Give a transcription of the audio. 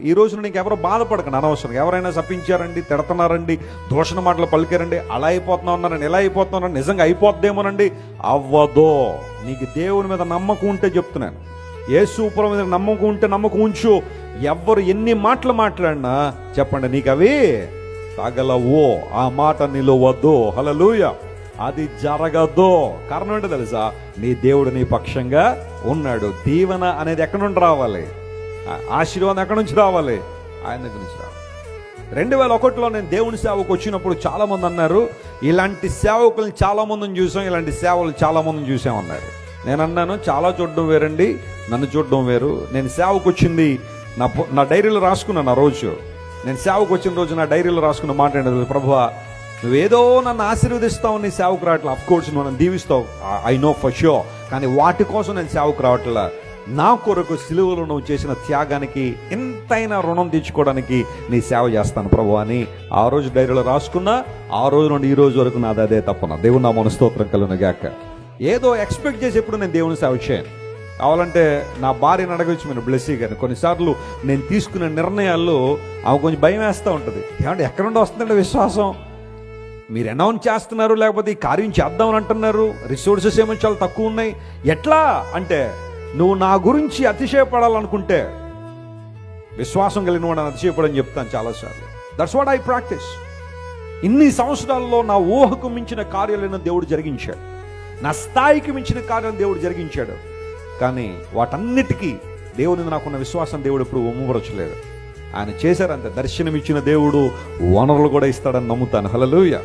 ఈ రోజున నీకు ఎవరో బాధపడకండి అనవసరం. ఎవరైనా శపించారండి, తిడుతున్నారండి, దూషణ మాటలు పలికారండి, అలా అయిపోతున్నావు ఉన్నారండి, ఎలా అయిపోతున్నారండి, నిజంగా అయిపోద్దేమోనండి. అవ్వదో. నీకు దేవుని మీద నమ్మకం ఉంటే చెప్తున్నాను, యేసుప్రభు మీద నమ్మకం ఉంటే నమ్మకం ఉంచు. ఎవరు ఎన్ని మాటలు మాట్లాడినా చెప్పండి, నీకు అవి తగలవో, ఆ మాట నిలవద్దు. హల్లెలూయా. అది జరగదు. కారణం ఏంటో తెలుసా? నీ దేవుడు నీ పక్షంగా ఉన్నాడు. దీవెన అనేది ఎక్కడి నుండి రావాలి? ఆశీర్వాదం ఎక్కడి నుంచి రావాలి? ఆయన దగ్గర నుంచి రావాలి. 2001లో నేను దేవుని సేవకు వచ్చినప్పుడు చాలామంది అన్నారు, ఇలాంటి సేవకులను చాలామందిని చూసాం, ఇలాంటి సేవలు చాలామందిని చూసామన్నారు. నేను అన్నాను, చాలా చూడడం వేరండి, నన్ను చూడడం వేరు. నేను సేవకు వచ్చింది నా డైరీలో రాసుకున్నాను. ఆ రోజు నేను సేవకు వచ్చిన రోజు నా డైరీలో రాసుకున్న మాట ఏంటంటే, ప్రభువా నువ్వేదో నన్ను ఆశీర్వదిస్తావు, నీ సేవకు రావట్లే. అఫ్కోర్స్ నువ్వు నన్ను దీవిస్తావు, ఐ నో ఫర్ ష్యూర్. కానీ వాటి కోసం నేను సేవకు రావట్లే. నా కొరకు సిలువలో నువ్వు చేసిన త్యాగానికి ఎంతైనా రుణం తెచ్చుకోవడానికి నీ సేవ చేస్తాను ప్రభు అని ఆ రోజు డైరీలో రాసుకున్నా. ఆ రోజు నుండి ఈ రోజు వరకు నాది అదే తప్పన. దేవుని నామమున స్తోత్రం కలుగును గాక. ఏదో ఎక్స్పెక్ట్ చేసి ఎప్పుడు నేను దేవుని సేవ చేయను. కావాలంటే నా భార్యను అడగవచ్చు మీరు, బ్లెస్సీ గారిని. కొన్నిసార్లు నేను తీసుకునే నిర్ణయాల్లో ఆమె కొంచెం భయం వేస్తూ ఉంటుంది. ఏమంటే ఎక్కడ నుండి వస్తుందంటే విశ్వాసం? మీరు అనౌన్స్ చేస్తున్నారు, లేకపోతే ఈ కార్యం చేద్దామని అంటున్నారు, రిసోర్సెస్ ఏమో చాలా తక్కువ ఉన్నాయి, ఎట్లా అంటే, నువ్వు నా గురించి అతిశయపడాలనుకుంటే విశ్వాసం కలిగిన వాడు అతిశయపడని చెప్తాను చాలాసార్లు. That's what I practice. ఇన్ని సంవత్సరాల్లో నా ఊహకు మించిన కార్యాలను దేవుడు జరిగించాడు, నా స్థాయికి మించిన కార్యాలను దేవుడు జరిగించాడు. కానీ వాటన్నిటికీ దేవుని నాకున్న విశ్వాసం దేవుడు ఎప్పుడు ఒమ్ముపరచలేదు. ఆయన చేశారంతే. దర్శనం ఇచ్చిన దేవుడు వనరులు కూడా ఇస్తాడని నమ్ముతాను. హల్లెలూయా.